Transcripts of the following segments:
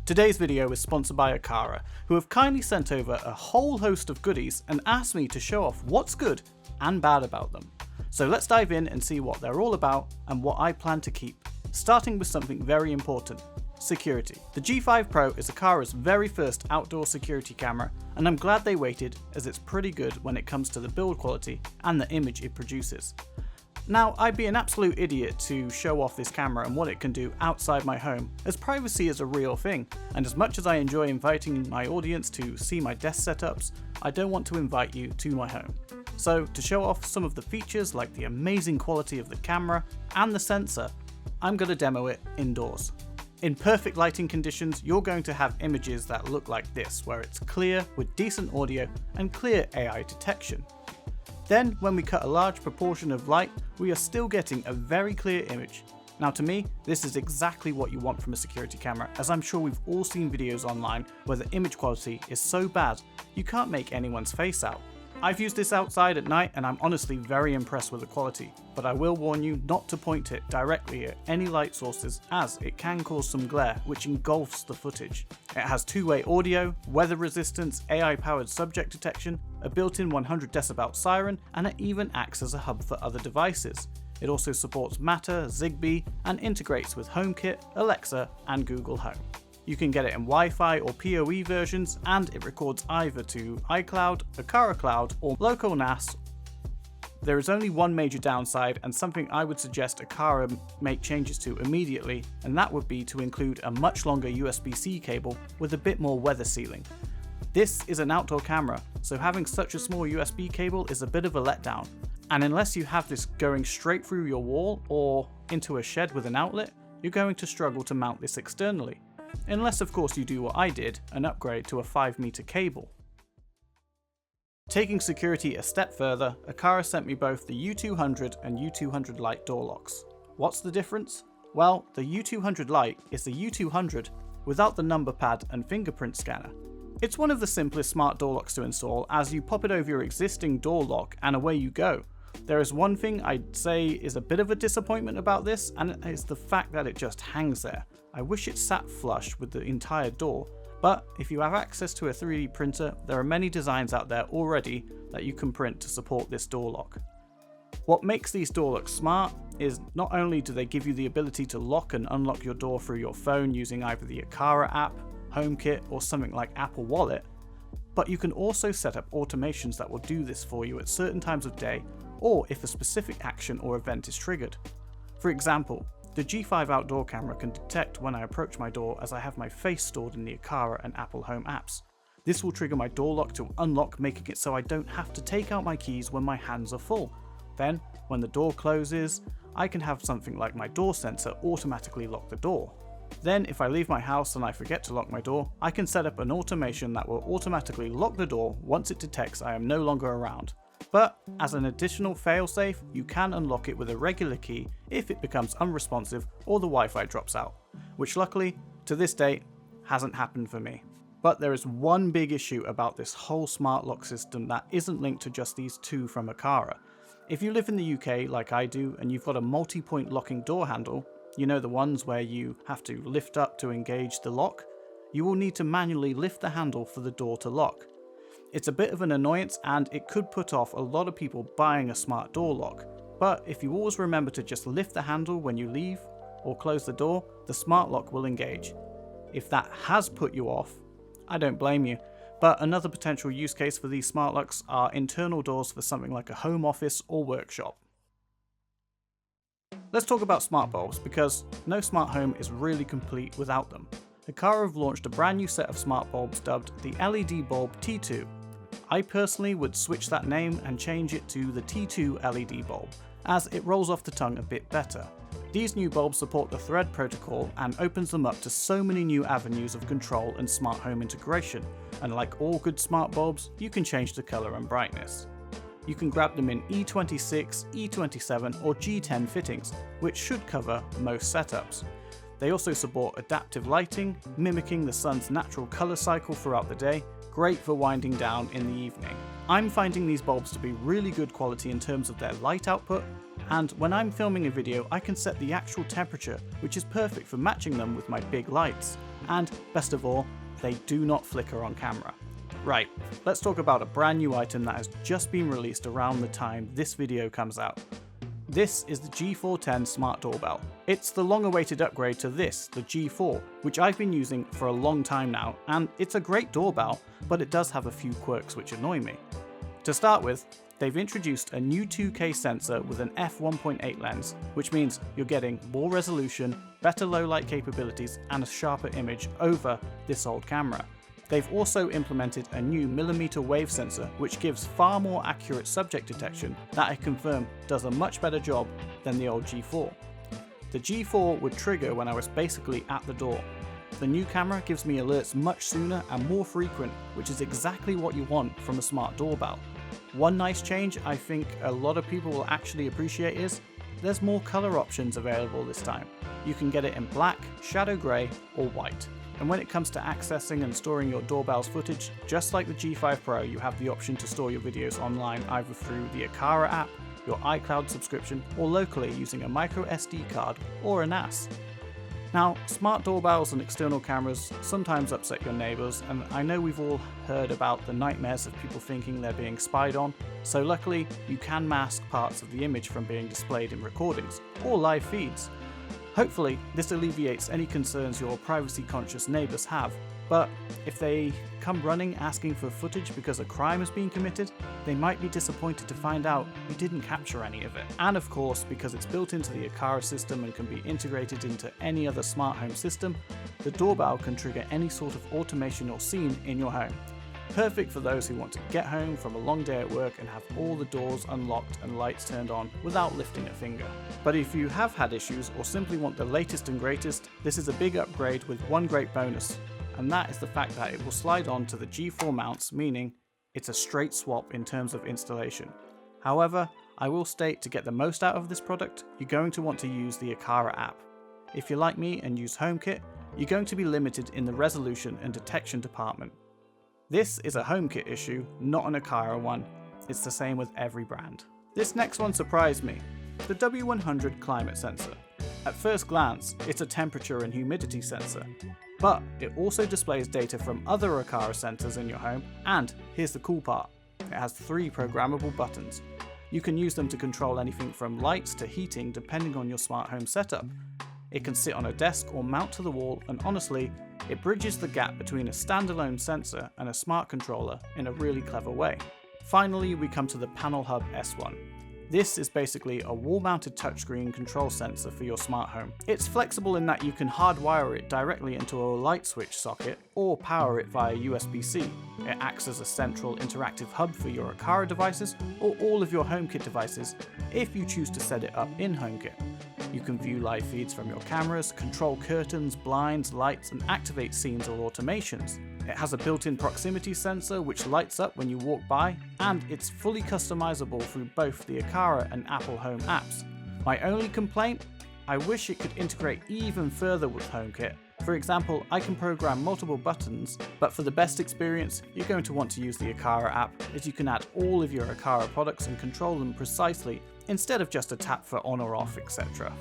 Today's video is sponsored by Aqara, who have kindly sent over a whole host of goodies and asked me to show off what's good and bad about them. So let's dive in and see what they're all about and what I plan to keep, starting with something very important: security. The G5 Pro is Aqara's very first outdoor security camera, and I'm glad they waited, as it's pretty good when it comes to the build quality and the image it produces. Now, I'd be an absolute idiot to show off this camera and what it can do outside my home, as privacy is a real thing, and as much as I enjoy inviting my audience to see my desk setups, I don't want to invite you to my home. So, to show off some of the features like the amazing quality of the camera and the sensor, I'm going to demo it indoors. In perfect lighting conditions, you're going to have images that look like this, where it's clear with decent audio and clear AI detection. Then, when we cut a large proportion of light, we are still getting a very clear image. Now, to me, this is exactly what you want from a security camera, as I'm sure we've all seen videos online where the image quality is so bad you can't make anyone's face out. I've used this outside at night and I'm honestly very impressed with the quality, but I will warn you not to point it directly at any light sources, as it can cause some glare which engulfs the footage. It has two-way audio, weather resistance, AI-powered subject detection, a built-in 100 decibel siren, and it even acts as a hub for other devices. It also supports Matter, Zigbee, and integrates with HomeKit, Alexa, and Google Home. You can get it in Wi-Fi or PoE versions, and it records either to iCloud, Aqara Cloud, or local NAS. There is only one major downside, and something I would suggest Aqara make changes to immediately, and that would be to include a much longer USB-C cable with a bit more weather sealing. This is an outdoor camera, so having such a small USB cable is a bit of a letdown, and unless you have this going straight through your wall or into a shed with an outlet, you're going to struggle to mount this externally. Unless of course you do what I did and upgrade to a 5-meter cable. Taking security a step further, Aqara sent me both the U200 and U200 Lite door locks. What's the difference? Well, the U200 Lite is the U200 without the number pad and fingerprint scanner. It's one of the simplest smart door locks to install, as you pop it over your existing door lock and away you go. There is one thing I'd say is a bit of a disappointment about this, and it's the fact that it just hangs there. I wish it sat flush with the entire door, but if you have access to a 3D printer, there are many designs out there already that you can print to support this door lock. What makes these door locks smart is not only do they give you the ability to lock and unlock your door through your phone using either the Aqara app, HomeKit, or something like Apple Wallet, but you can also set up automations that will do this for you at certain times of day, or if a specific action or event is triggered. For example, the G5 outdoor camera can detect when I approach my door, as I have my face stored in the Aqara and Apple Home apps. This will trigger my door lock to unlock, making it so I don't have to take out my keys when my hands are full. Then, when the door closes, I can have something like my door sensor automatically lock the door. Then, if I leave my house and I forget to lock my door, I can set up an automation that will automatically lock the door once it detects I am no longer around. But as an additional failsafe, you can unlock it with a regular key if it becomes unresponsive or the Wi-Fi drops out, which luckily, to this date, hasn't happened for me. But there is one big issue about this whole smart lock system that isn't linked to just these two from Aqara. If you live in the UK like I do and you've got a multi-point locking door handle, you know, the ones where you have to lift up to engage the lock, you will need to manually lift the handle for the door to lock. It's a bit of an annoyance, and it could put off a lot of people buying a smart door lock, but if you always remember to just lift the handle when you leave or close the door, the smart lock will engage. If that has put you off, I don't blame you, but another potential use case for these smart locks are internal doors for something like a home office or workshop. Let's talk about smart bulbs, because no smart home is really complete without them. Aqara have launched a brand new set of smart bulbs dubbed the LED Bulb T2. I personally would switch that name and change it to the T2 LED bulb, as it rolls off the tongue a bit better. These new bulbs support the Thread protocol and opens them up to so many new avenues of control and smart home integration, and like all good smart bulbs, you can change the colour and brightness. You can grab them in E26, E27 or G10 fittings, which should cover most setups. They also support adaptive lighting, mimicking the sun's natural colour cycle throughout the day, great for winding down in the evening. I'm finding these bulbs to be really good quality in terms of their light output, and when I'm filming a video I can set the actual temperature, which is perfect for matching them with my big lights. and best of all, they do not flicker on camera. Right, let's talk about a brand new item that has just been released around the time this video comes out. This is the G410 Smart Doorbell. It's the long-awaited upgrade to this, the G4, which I've been using for a long time now, and it's a great doorbell, but it does have a few quirks which annoy me. To start with, they've introduced a new 2K sensor with an f1.8 lens, which means you're getting more resolution, better low light capabilities, and a sharper image over this old camera. They've also implemented a new millimeter wave sensor, which gives far more accurate subject detection that I confirm does a much better job than the old G4. The G4 would trigger when I was basically at the door. The new camera gives me alerts much sooner and more frequent, which is exactly what you want from a smart doorbell. One nice change I think a lot of people will actually appreciate is there's more color options available this time. You can get it in black, shadow grey or white. And when it comes to accessing and storing your doorbell's footage, just like the G5 Pro, you have the option to store your videos online either through the Aqara app, your iCloud subscription, or locally using a micro SD card or a NAS. Now, smart doorbells and external cameras sometimes upset your neighbours, and I know we've all heard about the nightmares of people thinking they're being spied on, so luckily you can mask parts of the image from being displayed in recordings or live feeds. Hopefully, this alleviates any concerns your privacy-conscious neighbours have, but if they come running asking for footage because a crime has been committed, they might be disappointed to find out you didn't capture any of it. And of course, because it's built into the Aqara system and can be integrated into any other smart home system, the doorbell can trigger any sort of automation or scene in your home. Perfect for those who want to get home from a long day at work and have all the doors unlocked and lights turned on without lifting a finger. But if you have had issues or simply want the latest and greatest, this is a big upgrade with one great bonus, and that is the fact that it will slide on to the G4 mounts, meaning it's a straight swap in terms of installation. However, I will state to get the most out of this product, you're going to want to use the Aqara app. If you're like me and use HomeKit, you're going to be limited in the resolution and detection department. This is a HomeKit issue, not an Aqara one. It's the same with every brand. This next one surprised me, the W100 climate sensor. At first glance, it's a temperature and humidity sensor, but it also displays data from other Aqara sensors in your home, and here's the cool part, it has 3 programmable buttons. You can use them to control anything from lights to heating depending on your smart home setup. It can sit on a desk or mount to the wall, and honestly, it bridges the gap between a standalone sensor and a smart controller in a really clever way. Finally, we come to the Panel Hub S1. This is basically a wall-mounted touchscreen control sensor for your smart home. It's flexible in that you can hardwire it directly into a light switch socket or power it via USB-C. It acts as a central interactive hub for your Aqara devices or all of your HomeKit devices if you choose to set it up in HomeKit. You can view live feeds from your cameras, control curtains, blinds, lights, and activate scenes or automations. It has a built-in proximity sensor which lights up when you walk by, and it's fully customizable through both the Aqara and Apple Home apps. My only complaint? I wish it could integrate even further with HomeKit. For example, I can program multiple buttons, but for the best experience, you're going to want to use the Aqara app, as you can add all of your Aqara products and control them precisely, instead of just a tap for on or off, etc.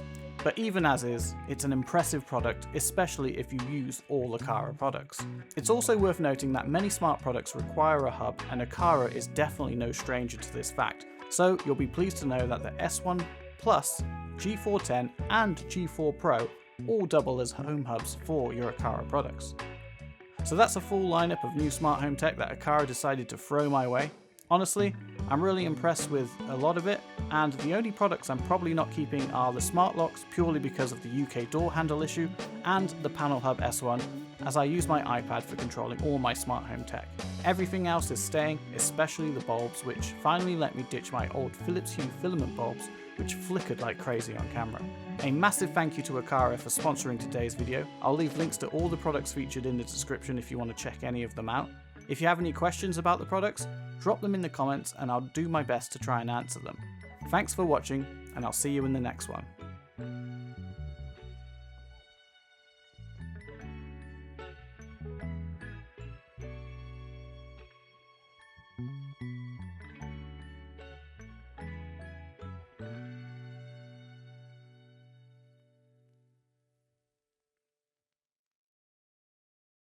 But even as is, it's an impressive product, especially if you use all Aqara products. It's also worth noting that many smart products require a hub, and Aqara is definitely no stranger to this fact, so you'll be pleased to know that the S1 Plus, G410 and G4 Pro all double as home hubs for your Aqara products. So that's a full lineup of new smart home tech that Aqara decided to throw my way. Honestly, I'm really impressed with a lot of it, and the only products I'm probably not keeping are the smart locks purely because of the UK door handle issue, and the Panel Hub S1, as I use my iPad for controlling all my smart home tech. Everything else is staying, especially the bulbs, which finally let me ditch my old Philips Hue filament bulbs, which flickered like crazy on camera. A massive thank you to Aqara for sponsoring today's video. I'll leave links to all the products featured in the description if you want to check any of them out. If you have any questions about the products, drop them in the comments and I'll do my best to try and answer them. Thanks for watching, and I'll see you in the next one.